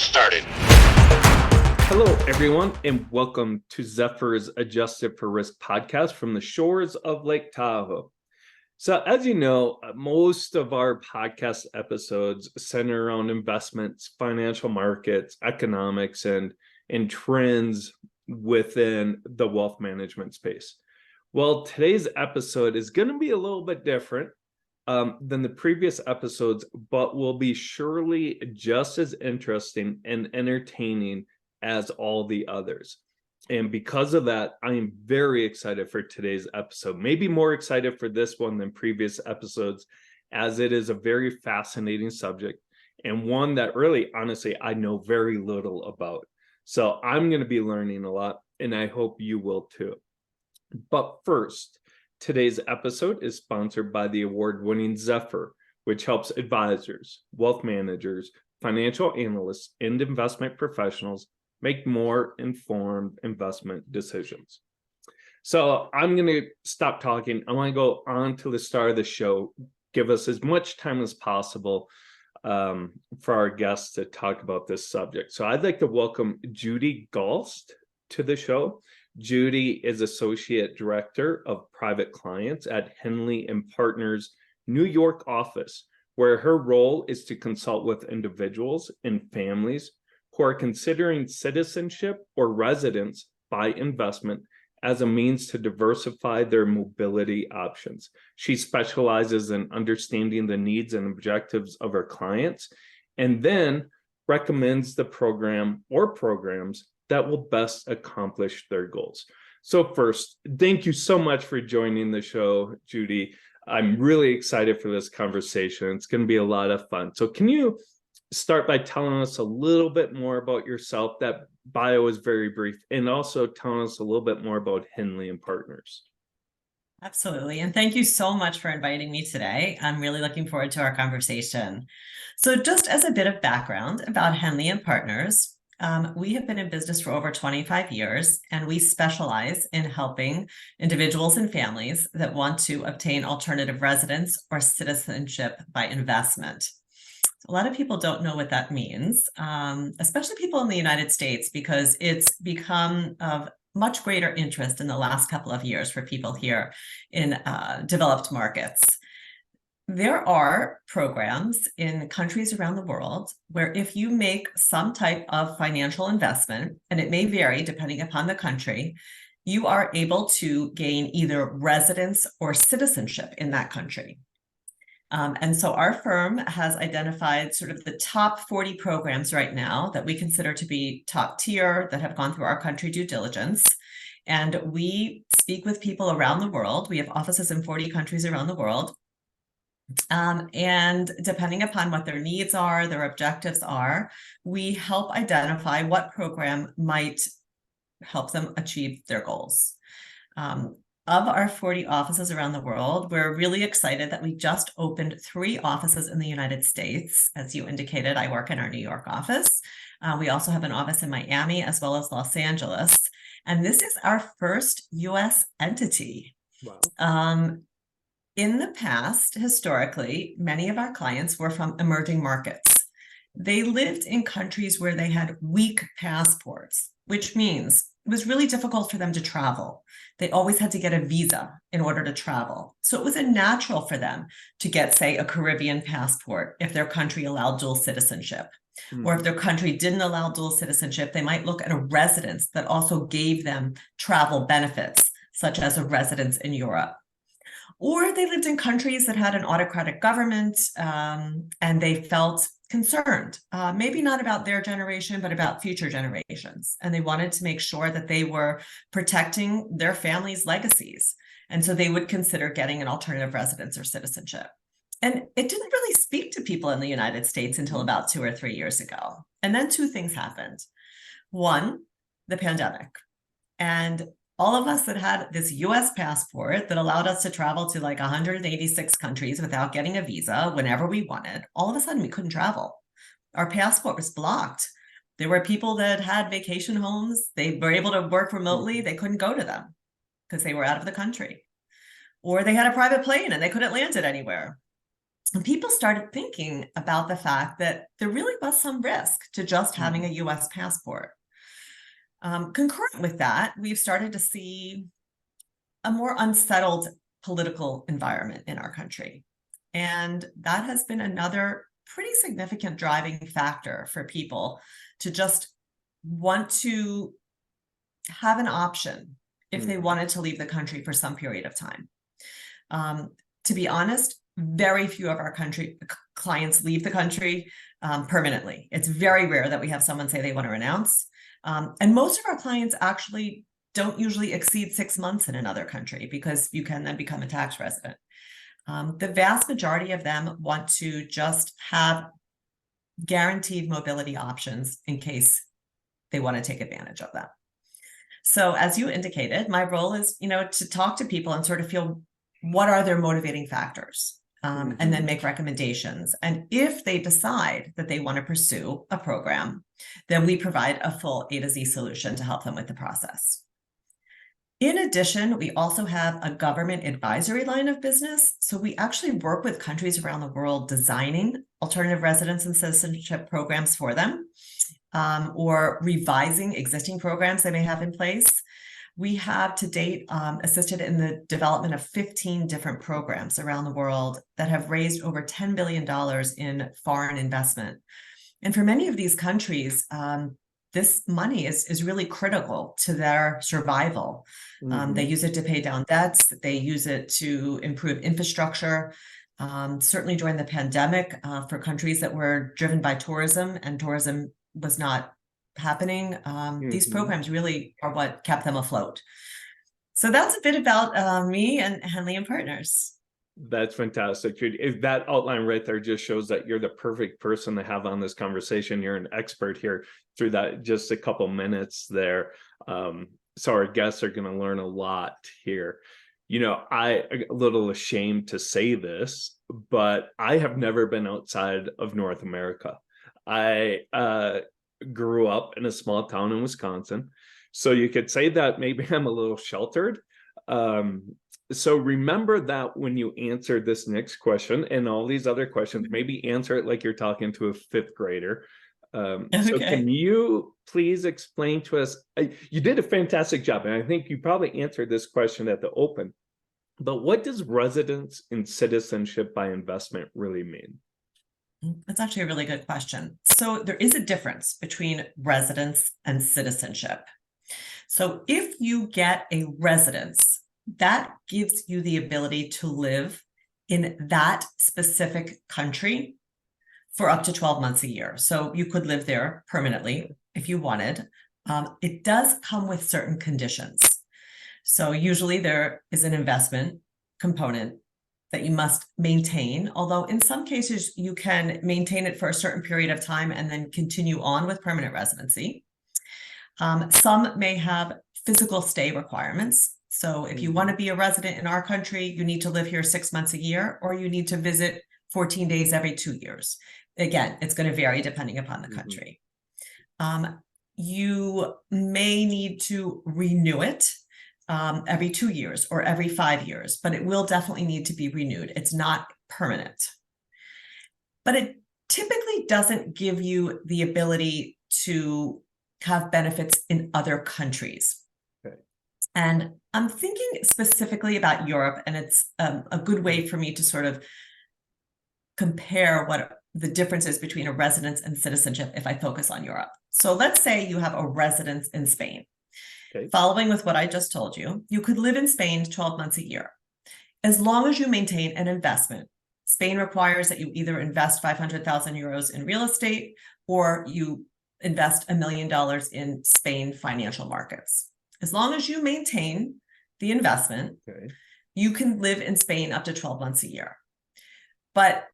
started. Hello, everyone, and welcome to Zephyr's Adjusted for Risk podcast from the shores of Lake Tahoe. So, as you know, most of our podcast episodes center around investments, financial markets, economics, and trends within the wealth management space. Well, today's episode is going to be a little bit different than the previous episodes, but will be surely just as interesting and entertaining as all the others. And because of that, I am very excited for today's episode, maybe more excited for this one than previous episodes, as it is a very fascinating subject and one that really, honestly, I know very little about. So I'm going to be learning a lot, and I hope you will too. But first, today's episode is sponsored by the award-winning Zephyr, which helps advisors, wealth managers, financial analysts, and investment professionals make more informed investment decisions. So I'm going to stop talking. I want to go on to the start of the show, give us as much time as possible for our guests to talk about this subject. So I'd like to welcome Judi Galst to the show. Judi is Associate Director of Private Clients at Henley Partners New York office, where her role is to consult with individuals and families who are considering citizenship or residence by investment as a means to diversify their mobility options. She specializes in understanding the needs and objectives of her clients, and then recommends the program or programs that will best accomplish their goals. So first, thank you so much for joining the show, Judi. I'm really excited for this conversation. It's going to be a lot of fun. So can you start by telling us a little bit more about yourself? That bio is very brief, and also telling us a little bit more about Henley and Partners. Absolutely. And thank you so much for inviting me today. I'm really looking forward to our conversation. So just as a bit of background about Henley and Partners, we have been in business for over 25 years, and we specialize in helping individuals and families that want to obtain alternative residence or citizenship by investment. A lot of people don't know what that means, especially people in the United States, because it's become of much greater interest in the last couple of years for people here in developed markets. There are programs in countries around the world where if you make some type of financial investment, and it may vary depending upon the country, you are able to gain either residence or citizenship in that country. And so our firm has identified sort of the top 40 programs right now that we consider to be top tier, that have gone through our country due diligence. And we speak with people around the world. We have offices in 40 countries around the world. And depending upon what their needs are, their objectives are, we help identify what program might help them achieve their goals. Of our 40 offices around the world, we're really excited that we just opened 3 offices in the United States. As you indicated, I work in our New York office. We also have an office in Miami as well as Los Angeles. And this is our first U.S. entity. Wow. In the past, historically, many of our clients were from emerging markets. They lived in countries where they had weak passports, which means it was really difficult for them to travel. They always had to get a visa in order to travel. So it was natural for them to get, say, a Caribbean passport if their country allowed dual citizenship. Or if their country didn't allow dual citizenship, they might look at a residence that also gave them travel benefits, such as a residence in Europe. Or they lived in countries that had an autocratic government, and they felt concerned, maybe not about their generation, but about future generations. And they wanted to make sure that they were protecting their family's legacies. And so they would consider getting an alternative residence or citizenship. And it didn't really speak to people in the United States until about 2 or 3 years ago. And then 2 things happened. One, the pandemic. And all of us that had this US passport that allowed us to travel to like 186 countries without getting a visa whenever we wanted, all of a sudden we couldn't travel. Our passport was blocked. There were people that had vacation homes. They were able to work remotely. They couldn't go to them because they were out of the country. Or they had a private plane and they couldn't land it anywhere. And people started thinking about the fact that there really was some risk to just having a US passport. Concurrent with that, we've started to see a more unsettled political environment in our country. And that has been another pretty significant driving factor for people to just want to have an option if they wanted to leave the country for some period of time. To be honest, very few of our clients leave the country permanently. It's very rare that we have someone say they want to renounce. And most of our clients actually don't usually exceed 6 months in another country, because you can then become a tax resident. The vast majority of them want to just have guaranteed mobility options in case they want to take advantage of them. So as you indicated, my role is, to talk to people and sort of feel what are their motivating factors, and then make recommendations. And if they decide that they want to pursue a program, then we provide a full A to Z solution to help them with the process. In addition, we also have a government advisory line of business. So we actually work with countries around the world designing alternative residence and citizenship programs for them, or revising existing programs they may have in place. We have to date assisted in the development of 15 different programs around the world that have raised over $10 billion in foreign investment. And for many of these countries, this money is really critical to their survival. They use it to pay down debts. They use it to improve infrastructure. Certainly during the pandemic, for countries that were driven by tourism and tourism was not happening, these programs really are what kept them afloat. So that's a bit about me and Henley and Partners. That's fantastic, Judi. If that outline right there just shows that you're the perfect person to have on this conversation. You're an expert here through that just a couple minutes there. So our guests are going to learn a lot here. I'm a little ashamed to say this, but I have never been outside of North America. I grew up in a small town in Wisconsin. So you could say that maybe I'm a little sheltered. So remember that when you answer this next question and all these other questions, maybe answer it like you're talking to a fifth grader. So can you please explain to us, you did a fantastic job, and I think you probably answered this question at the open, but what does residence and citizenship by investment really mean? That's actually a really good question. So there is a difference between residence and citizenship. So if you get a residence, that gives you the ability to live in that specific country for up to 12 months a year. So you could live there permanently if you wanted. It does come with certain conditions. So usually there is an investment component that you must maintain, although in some cases you can maintain it for a certain period of time and then continue on with permanent residency. Some may have physical stay requirements. So if you want to be a resident in our country, you need to live here 6 months a year, or you need to visit 14 days every 2 years. Again, it's going to vary depending upon the country. You may need to renew it every 2 years or every 5 years, but it will definitely need to be renewed. It's not permanent. But it typically doesn't give you the ability to have benefits in other countries. Okay. And I'm thinking specifically about Europe, and it's a good way for me to sort of compare what the difference is between a residence and citizenship if I focus on Europe. So let's say you have a residence in Spain. Okay. Following with what I just told you, you could live in Spain 12 months a year. As long as you maintain an investment, Spain requires that you either invest 500,000 euros in real estate or you invest $1 million in Spain financial markets. As long as you maintain the investment, okay, you can live in Spain up to 12 months a year. But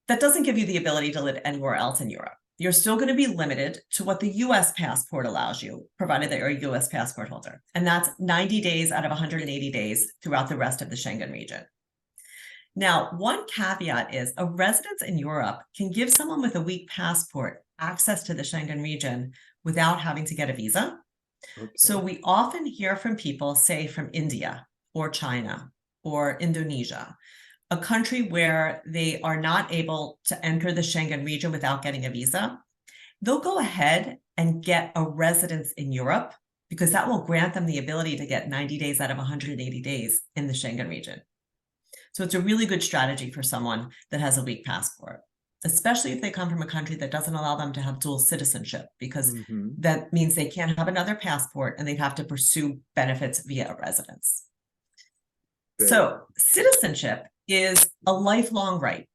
that doesn't give you the ability to live anywhere else in Europe. You're still going to be limited to what the US passport allows you, provided that you're a US passport holder. And that's 90 days out of 180 days throughout the rest of the Schengen region. Now, one caveat is a residence in Europe can give someone with a weak passport access to the Schengen region without having to get a visa. Okay. So we often hear from people, say from India or China or Indonesia, a country where they are not able to enter the Schengen region without getting a visa, they'll go ahead and get a residence in Europe, because that will grant them the ability to get 90 days out of 180 days in the Schengen region. So it's a really good strategy for someone that has a weak passport, especially if they come from a country that doesn't allow them to have dual citizenship, because that means they can't have another passport and they'd have to pursue benefits via a residence. So citizenship is a lifelong right.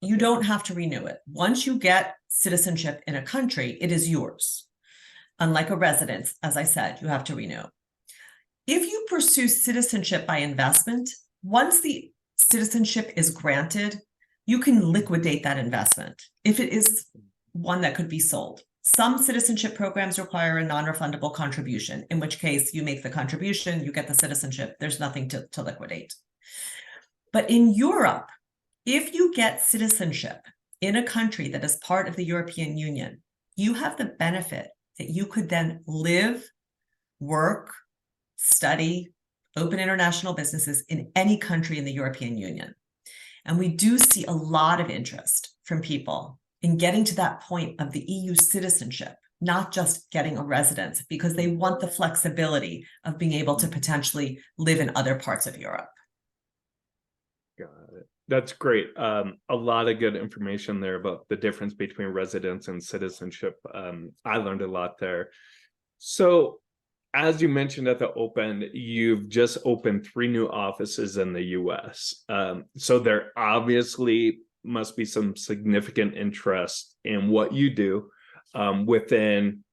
You don't have to renew it. Once you get citizenship in a country, it is yours. Unlike a residence, as I said, you have to renew. If you pursue citizenship by investment, once the citizenship is granted, you can liquidate that investment if it is one that could be sold. Some citizenship programs require a non-refundable contribution, in which case you make the contribution, you get the citizenship, there's nothing to liquidate. But in Europe, if you get citizenship in a country that is part of the European Union, you have the benefit that you could then live, work, study, open international businesses in any country in the European Union. And we do see a lot of interest from people in getting to that point of the EU citizenship, not just getting a residence, because they want the flexibility of being able to potentially live in other parts of Europe. Got it. That's great. A lot of good information there about the difference between residence and citizenship. I learned a lot there. So, as you mentioned at the open, you've just opened 3 new offices in the US. So there obviously must be some significant interest in what you do within,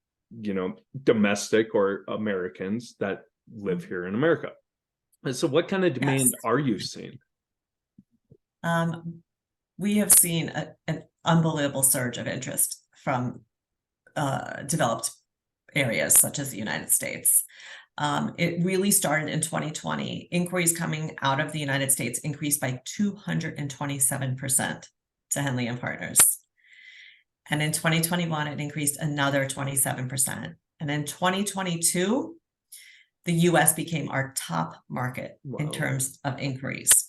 domestic or Americans that live here in America. And so what kind of demand are you seeing? We have seen an unbelievable surge of interest from developed areas such as the United States. It really started in 2020. Inquiries coming out of the United States increased by 227% to Henley Partners. And in 2021, it increased another 27%. And in 2022, the US became our top market in terms of inquiries.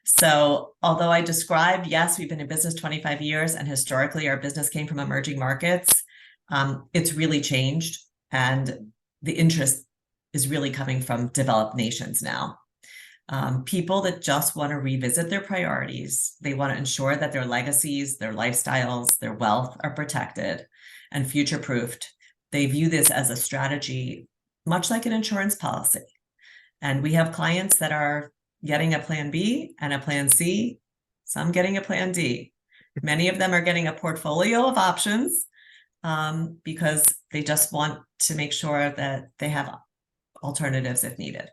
So although I described, yes, we've been in business 25 years, and historically our business came from emerging markets, it's really changed, and the interest is really coming from developed nations now. People that just want to revisit their priorities, they want to ensure that their legacies, their lifestyles, their wealth are protected and future-proofed. They view this as a strategy, much like an insurance policy. And we have clients that are getting a plan B and a plan C, some getting a plan D. Many of them are getting a portfolio of options because they just want to make sure that they have alternatives if needed.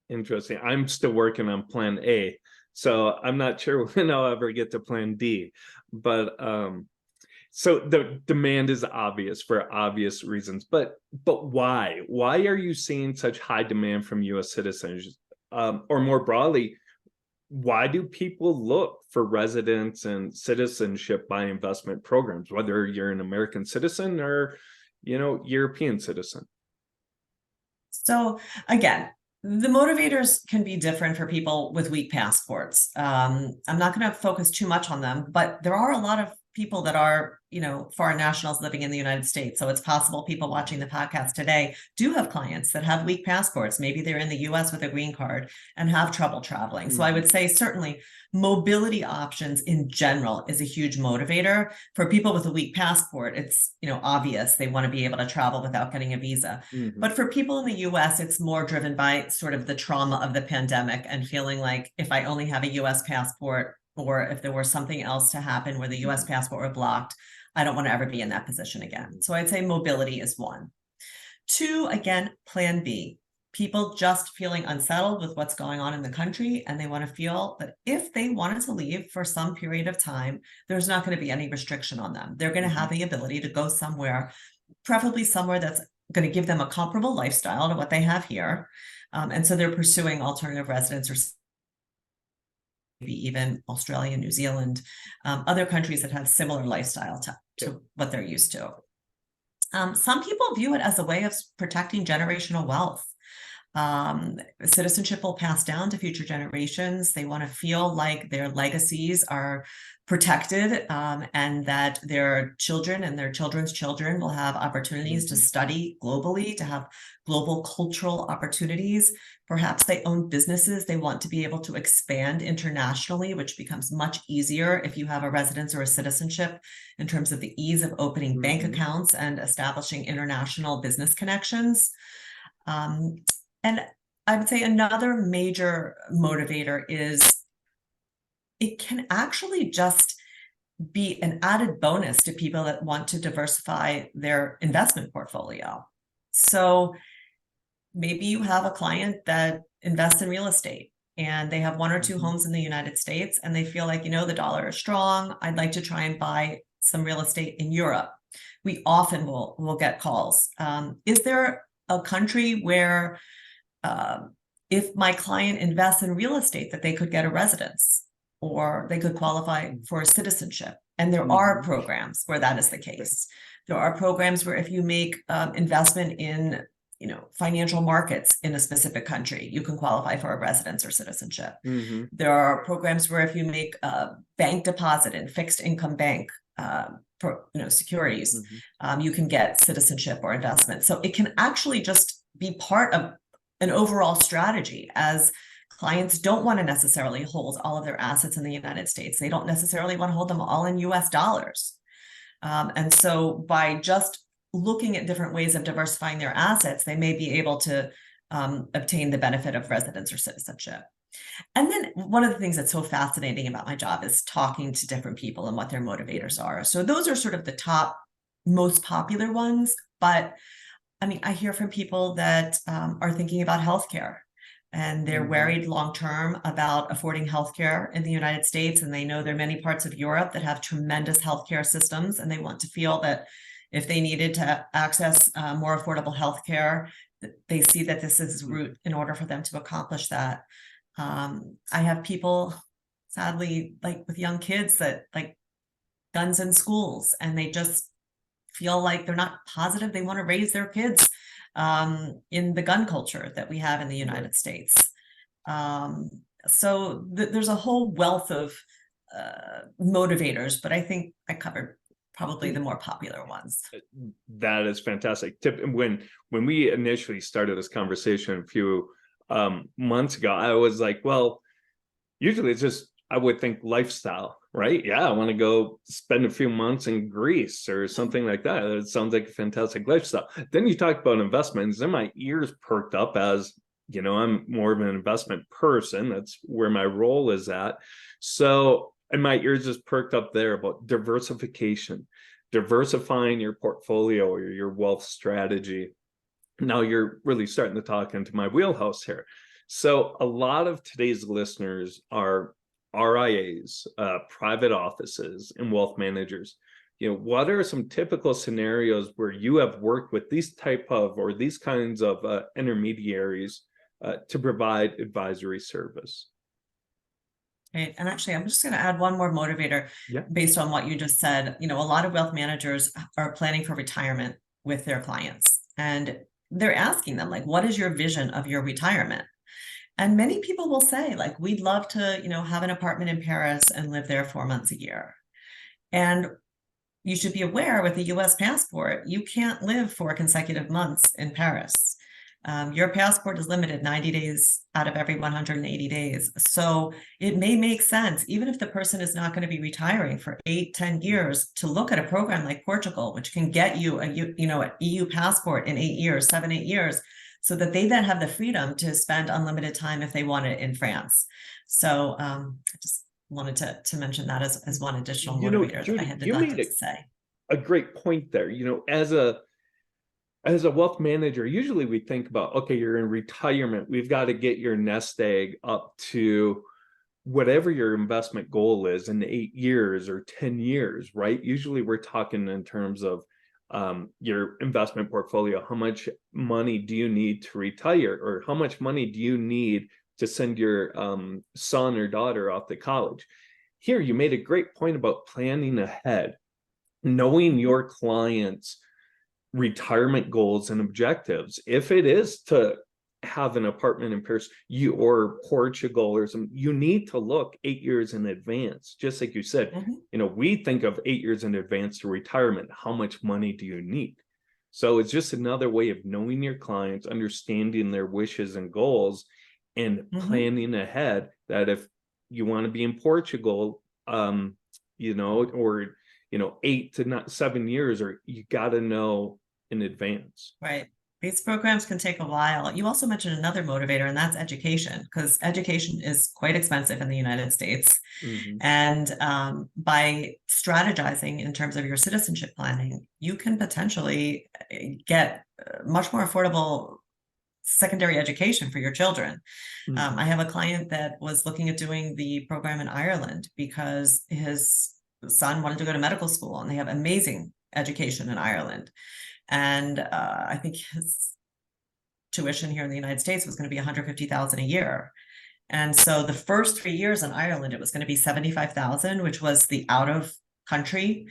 Interesting. I'm still working on plan A, so I'm not sure when I'll ever get to plan D. But so the demand is obvious for obvious reasons. But why? Why are you seeing such high demand from U.S. citizens? Or more broadly, why do people look for residence and citizenship by investment programs, whether you're an American citizen or, European citizen? So again, the motivators can be different for people with weak passports. I'm not going to focus too much on them, but there are a lot of people that are, foreign nationals living in the United States. So it's possible people watching the podcast today do have clients that have weak passports. Maybe they're in the US with a green card and have trouble traveling. So I would say certainly mobility options in general is a huge motivator. For people with a weak passport, it's, obvious they want to be able to travel without getting a visa. But for people in the US, it's more driven by sort of the trauma of the pandemic and feeling like if I only have a US passport, or if there were something else to happen where the US passport were blocked, I don't want to ever be in that position again. So I'd say mobility is 1. 2, again, plan B. People just feeling unsettled with what's going on in the country, and they want to feel that if they wanted to leave for some period of time, there's not going to be any restriction on them. They're going to have the ability to go somewhere, preferably somewhere that's going to give them a comparable lifestyle to what they have here. And so they're pursuing alternative residence, or maybe even Australia, New Zealand, other countries that have similar lifestyle to what they're used to. Some people view it as a way of protecting generational wealth. Citizenship will pass down to future generations. They want to feel like their legacies are protected, and that their children and their children's children will have opportunities to study globally, to have global cultural opportunities. Perhaps they own businesses. They want to be able to expand internationally, which becomes much easier if you have a residence or a citizenship in terms of the ease of opening bank accounts and establishing international business connections. And I would say another major motivator is it can actually just be an added bonus to people that want to diversify their investment portfolio. So maybe you have a client that invests in real estate and they have one or two homes in the United States and they feel like, the dollar is strong. I'd like to try and buy some real estate in Europe. We often will get calls. Is there a country where if my client invests in real estate that they could get a residence or they could qualify for citizenship? And there are programs where that is the case. There are programs where if you make investment in financial markets in a specific country, you can qualify for a residence or citizenship. There are programs where if you make a bank deposit in fixed income bank securities, you can get citizenship or investment. So it can actually just be part of an overall strategy, as clients don't want to necessarily hold all of their assets in the United States. They don't necessarily want to hold them all in US dollars. And so by just looking at different ways of diversifying their assets, they may be able to obtain the benefit of residence or citizenship. And then one of the things that's so fascinating about my job is talking to different people and what their motivators are. So those are sort of the top most popular ones. But I mean, I hear from people that are thinking about healthcare and they're worried long-term about affording healthcare in the United States. And they know there are many parts of Europe that have tremendous healthcare systems, and they want to feel that if they needed to access more affordable healthcare, they see that this is a route in order for them to accomplish that. I have people, sadly, like with young kids that like guns in schools, and they just feel like they're not positive they want to raise their kids in the gun culture that we have in the United States. So there's a whole wealth of motivators, but I think I covered probably the more popular ones. That is fantastic. When we initially started this conversation a few months ago, I was like, well, usually it's just, I would think lifestyle, right? Yeah, I want to go spend a few months in Greece or something like that. It sounds like a fantastic lifestyle. Then you talk about investments, and my ears perked up, as I'm more of an investment person. That's where my role is at. So, and my ears just perked up there about diversification, diversifying your portfolio or your wealth strategy. Now you're really starting to talk into my wheelhouse here. So a lot of today's listeners are RIAs, private offices, and wealth managers. What are some typical scenarios where you have worked with these kinds of intermediaries to provide advisory service? Right. And actually, I'm just going to add one more motivator based on what you just said. A lot of wealth managers are planning for retirement with their clients, and they're asking them, like, what is your vision of your retirement? And many people will say, like, we'd love to, have an apartment in Paris and live there 4 months a year. And you should be aware, with a US passport, you can't live 4 consecutive months in Paris. Your passport is limited 90 days out of every 180 days. So it may make sense, even if the person is not going to be retiring for 8-10 years, to look at a program like Portugal, which can get you an EU passport in 7-8 years, so that they then have the freedom to spend unlimited time if they want it in France. So I just wanted to mention that as one additional motivator that I had to say. A great point there. As a wealth manager, usually we think about, okay, you're in retirement. We've got to get your nest egg up to whatever your investment goal is in 8 years or 10 years, right? Usually we're talking in terms of your investment portfolio. How much money do you need to retire, or how much money do you need to send your son or daughter off to college? Here, you made a great point about planning ahead, knowing your clients' retirement goals and objectives. If it is to have an apartment in Paris, or Portugal or something, you need to look 8 years in advance. Just like you said, we think of 8 years in advance to retirement. How much money do you need? So it's just another way of knowing your clients, understanding their wishes and goals, and planning ahead that if you want to be in Portugal, or 8 to 7 years, or you got to know in advance. Right. These programs can take a while. You also mentioned another motivator, and that's education, because education is quite expensive in the United States. And by strategizing in terms of your citizenship planning, you can potentially get much more affordable secondary education for your children. I have a client that was looking at doing the program in Ireland because his son wanted to go to medical school, and they have amazing education in Ireland. And I think his tuition here in the United States was going to be $150,000 a year. And so the first 3 years in Ireland, it was going to be $75,000, which was the out of country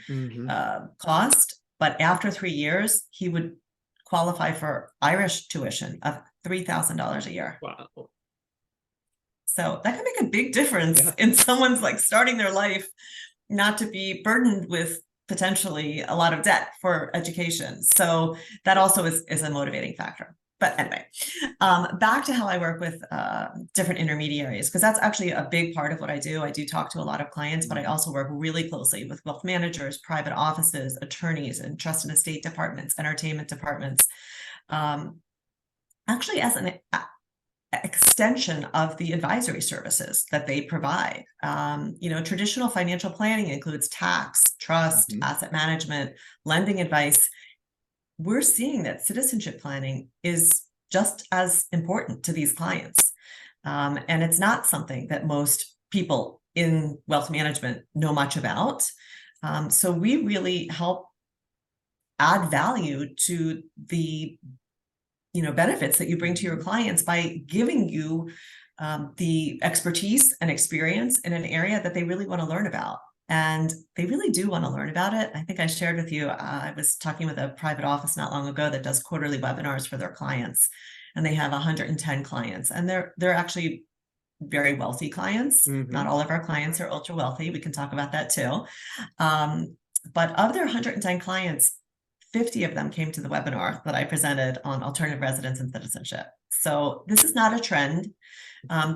cost. But after 3 years, he would qualify for Irish tuition of $3,000 a year. Wow. So that can make a big difference in someone's starting their life, not to be burdened with potentially a lot of debt for education. So that also is a motivating factor. But anyway, back to how I work with different intermediaries, because that's actually a big part of what I do. I do talk to a lot of clients, but I also work really closely with wealth managers, private offices, attorneys, and trust and estate departments, entertainment departments, actually as an extension of the advisory services that they provide. Traditional financial planning includes tax, trust, asset management, lending advice. We're seeing that citizenship planning is just as important to these clients. And it's not something that most people in wealth management know much about. So we really help add value to the benefits that you bring to your clients by giving you the expertise and experience in an area that they really want to learn about. And they really do want to learn about it. I think I shared with you, I was talking with a private office not long ago that does quarterly webinars for their clients, and they have 110 clients, and they're actually very wealthy clients. Not all of our clients are ultra wealthy. We can talk about that too. But of their 110 clients, 50 of them came to the webinar that I presented on alternative residence and citizenship. So this is not a trend.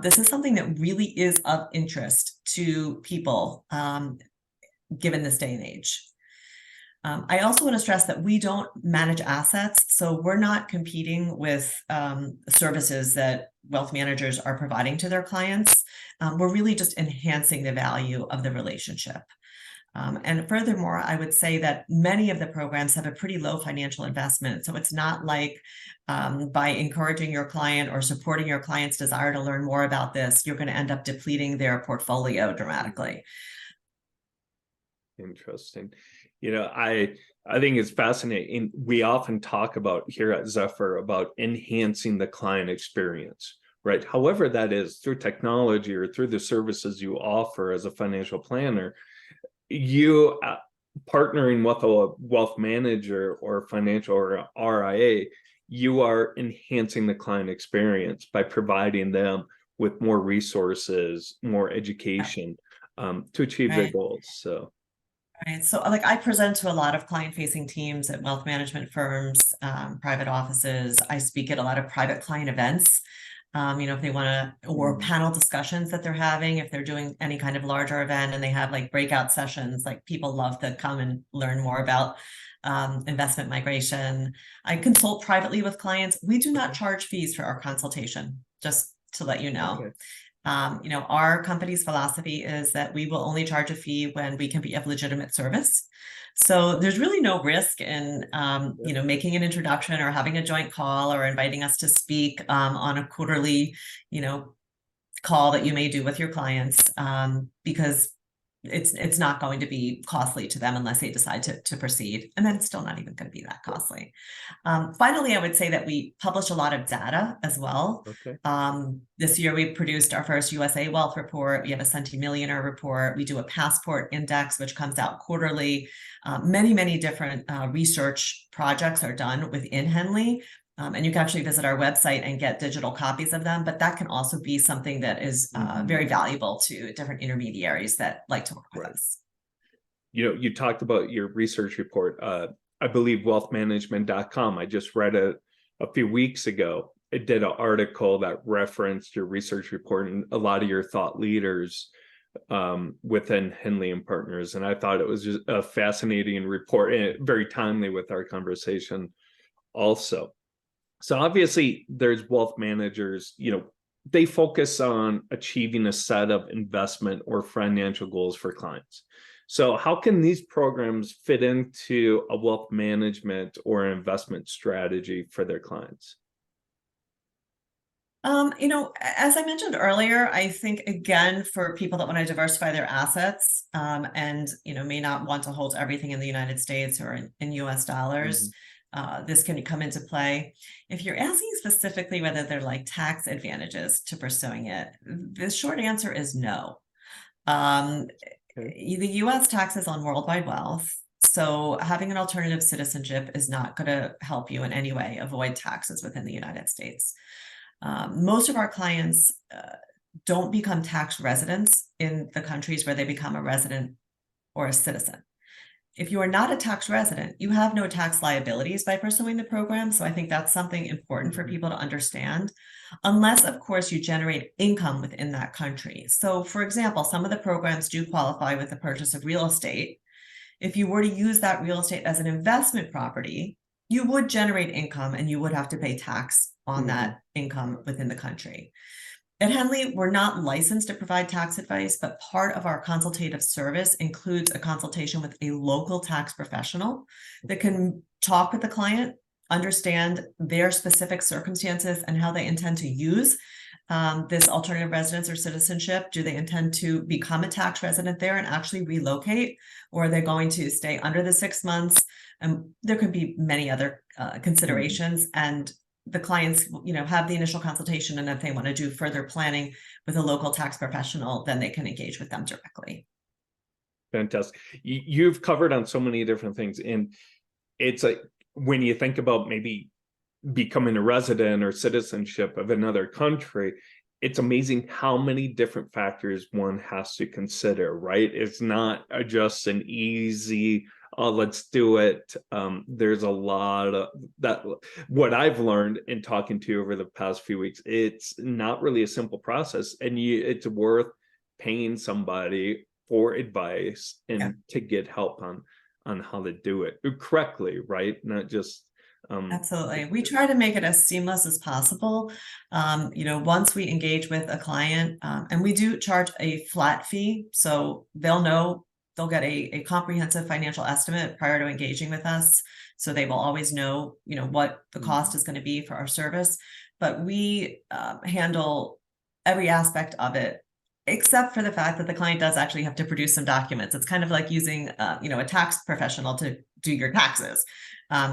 This is something that really is of interest to people, given this day and age. I also want to stress that we don't manage assets, so we're not competing with services that wealth managers are providing to their clients. We're really just enhancing the value of the relationship. And furthermore, I would say that many of the programs have a pretty low financial investment. So it's not like by encouraging your client or supporting your client's desire to learn more about this, you're going to end up depleting their portfolio dramatically. Interesting. I think it's fascinating. We often talk about here at Zephyr about enhancing the client experience, right? However that is, through technology or through the services you offer as a financial planner. You partnering with a wealth manager or financial or RIA, you are enhancing the client experience by providing them with more resources, more education to achieve their goals. So. Right. So I present to a lot of client-facing teams at wealth management firms, private offices. I speak at a lot of private client events. If they want to, or panel discussions that they're having, if they're doing any kind of larger event and they have breakout sessions, people love to come and learn more about investment migration. I consult privately with clients. We do not charge fees for our consultation, just to let you know. Okay. Our company's philosophy is that we will only charge a fee when we can be of legitimate service. So there's really no risk in, making an introduction or having a joint call or inviting us to speak on a quarterly, call that you may do with your clients, because it's not going to be costly to them unless they decide to proceed. And then it's still not even going to be that costly. Finally, I would say that we publish a lot of data as well. Okay. This year, we produced our first USA Wealth Report. We have a Centimillionaire report. We do a Passport Index, which comes out quarterly. Many different research projects are done within Henley And you can actually visit our website and get digital copies of them, but that can also be something that is very valuable to different intermediaries that like to work with us. You talked about your research report. I believe wealthmanagement.com. I just read it a few weeks ago. It did an article that referenced your research report and a lot of your thought leaders within Henley and Partners. And I thought it was just a fascinating report and very timely with our conversation also. So obviously there's wealth managers, they focus on achieving a set of investment or financial goals for clients. So how can these programs fit into a wealth management or investment strategy for their clients? As I mentioned earlier, I think, again, for people that want to diversify their assets, and, may not want to hold everything in the United States or in US dollars, this can come into play. If you're asking specifically whether they're like tax advantages to pursuing it, the short answer is no. The US taxes on worldwide wealth. So having an alternative citizenship is not going to help you in any way avoid taxes within the United States. Most of our clients don't become tax residents in the countries where they become a resident or a citizen. If you are not a tax resident, you have no tax liabilities by pursuing the program. So I think that's something important for people to understand, unless, of course, you generate income within that country. So, for example, some of the programs do qualify with the purchase of real estate. If you were to use that real estate as an investment property, you would generate income and you would have to pay tax on that income within the country. At Henley, we're not licensed to provide tax advice, but part of our consultative service includes a consultation with a local tax professional that can talk with the client, understand their specific circumstances and how they intend to use this alternative residence or citizenship. Do they intend to become a tax resident there and actually relocate, or are they going to stay under the 6 months? And there could be many other considerations. And the clients, have the initial consultation, and if they want to do further planning with a local tax professional, then they can engage with them directly. Fantastic. You've covered on so many different things, and it's like when you think about maybe becoming a resident or citizenship of another country, it's amazing how many different factors one has to consider, right? It's not just an easy let's do it. There's a lot of that. What I've learned in talking to you over the past few weeks, it's not really a simple process, and it's worth paying somebody for advice and to get help on how to do it correctly, right? Not just Absolutely. We try to make it as seamless as possible. Once we engage with a client, and we do charge a flat fee, so they'll know. They'll get a comprehensive financial estimate prior to engaging with us. So they will always know, what the cost is going to be for our service. But we handle every aspect of it, except for the fact that the client does actually have to produce some documents. It's kind of like using, a tax professional to do your taxes.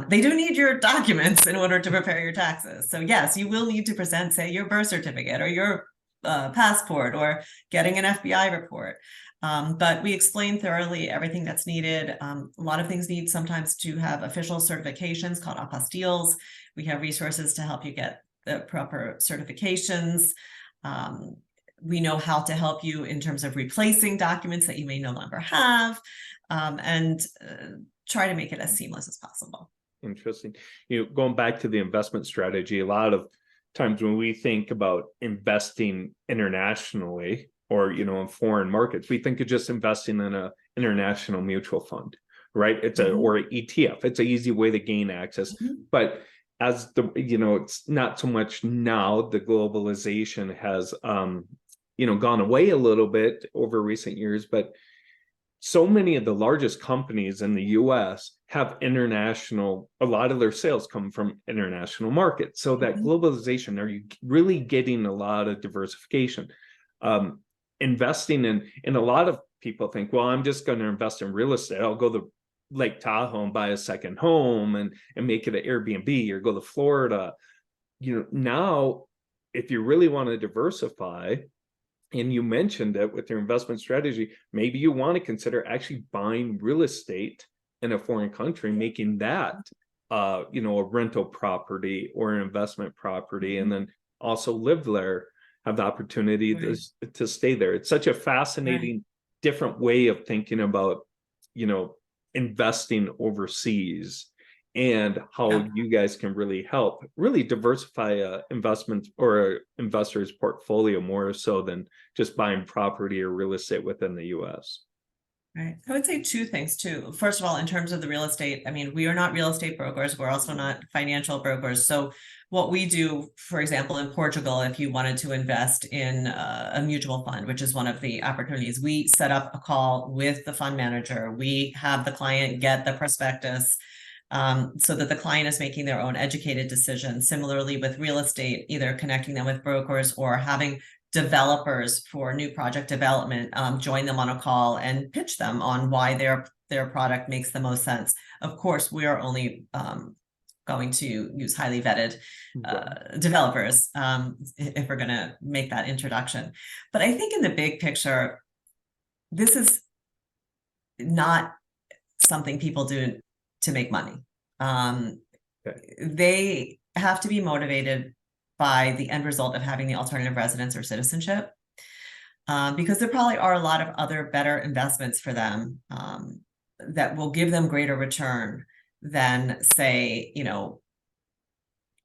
They do need your documents in order to prepare your taxes. So yes, you will need to present, say, your birth certificate or your passport or getting an FBI report. But we explain thoroughly everything that's needed. A lot of things need sometimes to have official certifications called apostilles. We have resources to help you get the proper certifications. We know how to help you in terms of replacing documents that you may no longer have, and try to make it as seamless as possible. Interesting. Going back to the investment strategy, a lot of times when we think about investing internationally or in foreign markets, we think of just investing in an international mutual fund, right? It's or an ETF. It's an easy way to gain access. But as it's not so much now. The globalization has gone away a little bit over recent years, but so many of the largest companies in the US have a lot of their sales come from international markets. So that globalization, are you really getting a lot of diversification? Investing in a lot of people think, well, I'm just going to invest in real estate. I'll go to Lake Tahoe and buy a second home and make it an Airbnb, or go to Florida. Now, if you really want to diversify, and you mentioned it with your investment strategy, maybe you want to consider actually buying real estate in a foreign country, making that a rental property or an investment property, and then also live there, have the opportunity to stay there. It's such a fascinating, different way of thinking about, investing overseas, and how you guys can really help diversify a investment or a investor's portfolio more so than just buying property or real estate within the US. Right. I would say two things too. First of all, in terms of the real estate, I mean, we are not real estate brokers. We're also not financial brokers. So what we do, for example, in Portugal, if you wanted to invest in a mutual fund, which is one of the opportunities, we set up a call with the fund manager. We have the client get the prospectus, so that the client is making their own educated decision. Similarly with real estate, either connecting them with brokers or having developers for new project development join them on a call and pitch them on why their product makes the most sense. Of course, we are only going to use highly vetted developers if we're going to make that introduction. But I think in the big picture, this is not something people do to make money. They have to be motivated by the end result of having the alternative residence or citizenship, because there probably are a lot of other better investments for them that will give them greater return than, say,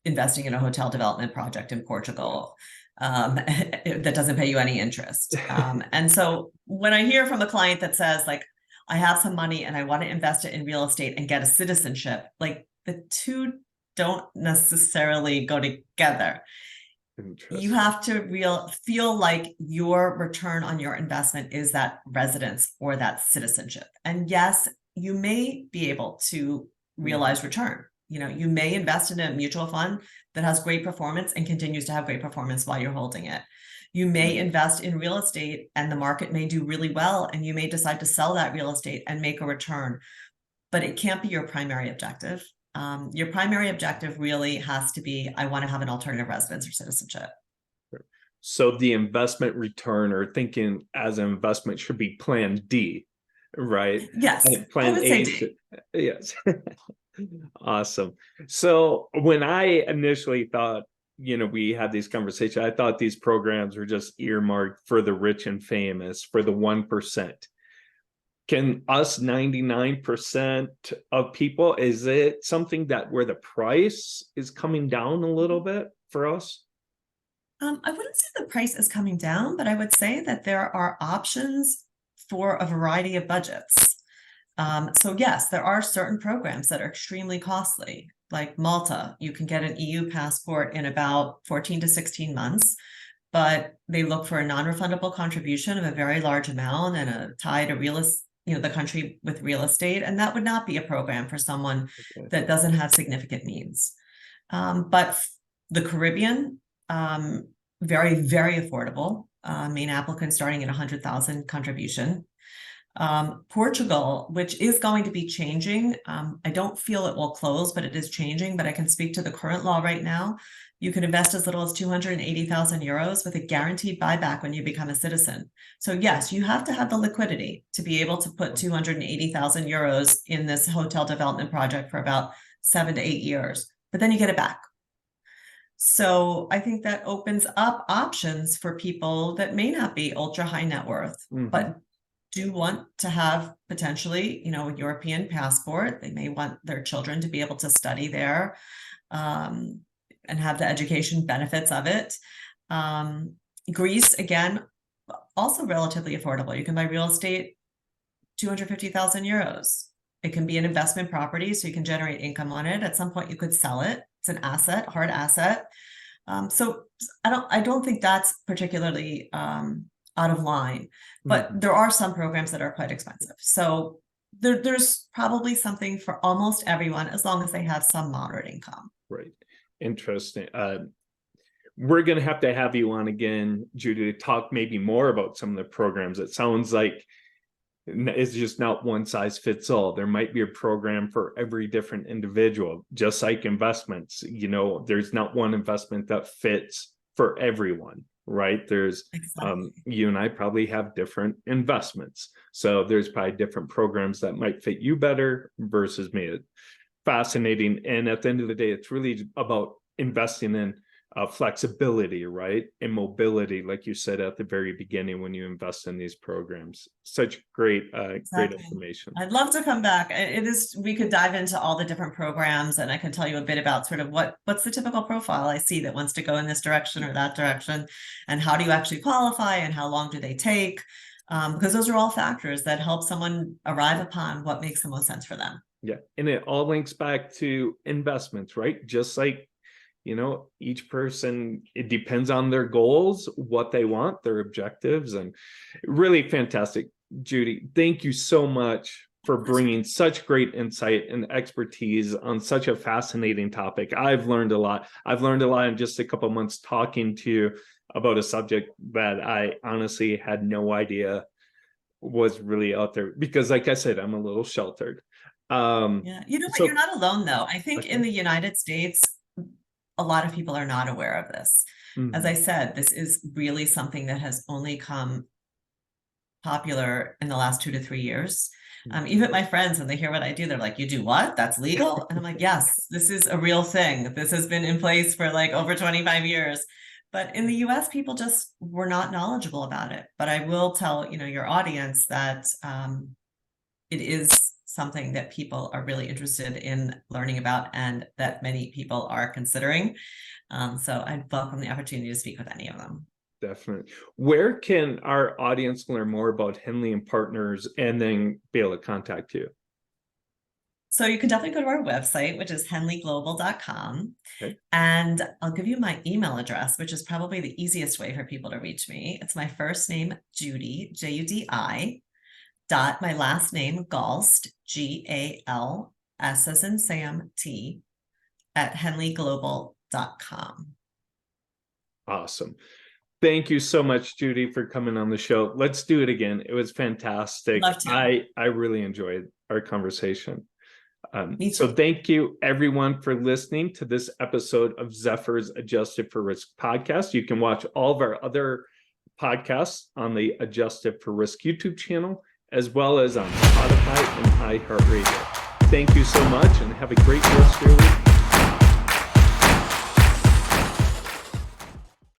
investing in a hotel development project in Portugal that doesn't pay you any interest. And so when I hear from a client that says, like, I have some money and I want to invest it in real estate and get a citizenship, like, the two don't necessarily go together. You have to feel like your return on your investment is that residence or that citizenship. And yes, you may be able to realize return. You may invest in a mutual fund that has great performance and continues to have great performance while you're holding it. You may invest in real estate and the market may do really well, and you may decide to sell that real estate and make a return, but it can't be your primary objective. Your primary objective really has to be, I want to have an alternative residence or citizenship. So the investment return, or thinking as an investment, should be plan D, right? Yes, plan I would say D. Yes. Awesome. So when I initially thought, we had these conversations, I thought these programs were just earmarked for the rich and famous, for the 1%. Can us 99% of people, is it something that where the price is coming down a little bit for us? I wouldn't say the price is coming down, but I would say that there are options for a variety of budgets. So yes, there are certain programs that are extremely costly, like Malta. You can get an EU passport in about 14 to 16 months, but they look for a non-refundable contribution of a very large amount and a tie to the country with real estate. And that would not be a program for someone that doesn't have significant means. But the Caribbean, very, very affordable. Main applicant starting at 100,000 contribution. Portugal, which is going to be changing. I don't feel it will close, but it is changing. But I can speak to the current law right now. You can invest as little as 280,000 euros with a guaranteed buyback when you become a citizen. So yes, you have to have the liquidity to be able to put 280,000 euros in this hotel development project for about 7 to 8 years, but then you get it back. So I think that opens up options for people that may not be ultra high net worth, but do want to have potentially, a European passport. They may want their children to be able to study there and have the education benefits of it. Greece, again, also relatively affordable. You can buy real estate, 250,000 euros. It can be an investment property, so you can generate income on it. At some point, you could sell it. It's an asset, hard asset. So I don't think that's particularly out of line, but there are some programs that are quite expensive. So there's probably something for almost everyone, as long as they have some moderate income. Right. Interesting. We're going to have you on again, Judi, to talk maybe more about some of the programs. It sounds like it's just not one size fits all. There might be a program for every different individual, just like investments. There's not one investment that fits for everyone, right? There's you and I probably have different investments, so there's probably different programs that might fit you better versus me. fascinating. And at the end of the day, it's really about investing in flexibility, right? And mobility, like you said at the very beginning, when you invest in these programs. Such great, great information. I'd love to come back. We could dive into all the different programs, and I can tell you a bit about sort of what's the typical profile I see that wants to go in this direction or that direction, and how do you actually qualify, and how long do they take? Because those are all factors that help someone arrive upon what makes the most sense for them. Yeah. And it all links back to investments, right? Just like, each person, it depends on their goals, what they want, their objectives, and really fantastic. Judi, thank you so much for bringing such great insight and expertise on such a fascinating topic. I've learned a lot. I've learned a lot in just a couple of months talking to you about a subject that I honestly had no idea was really out there, because like I said, I'm a little sheltered. Yeah, but you're not alone though. I think in the United States, a lot of people are not aware of this. As I said, this is really something that has only come popular in the last 2 to 3 years. Even my friends, when they hear what I do, they're like, "You do what? That's legal?" And I'm like, "Yes, this is a real thing. This has been in place for like over 25 years." But in the US, people just were not knowledgeable about it. But I will tell, your audience that it is something that people are really interested in learning about, and that many people are considering. So I'd welcome the opportunity to speak with any of them. Definitely. Where can our audience learn more about Henley and Partners and then be able to contact you? So you can definitely go to our website, which is henleyglobal.com. Okay. And I'll give you my email address, which is probably the easiest way for people to reach me. It's my first name, Judi, Judi, dot my last name, Galst, Gals as in Sam, T, at henleyglobal.com. Awesome. Thank you so much, Judi, for coming on the show. Let's do it again. It was fantastic. Love to. I really enjoyed our conversation. So thank you everyone for listening to this episode of Zephyr's Adjusted for Risk podcast. You can watch all of our other podcasts on the Adjusted for Risk YouTube channel, as well as on Spotify and iHeartRadio. Thank you so much, and have a great rest of your week.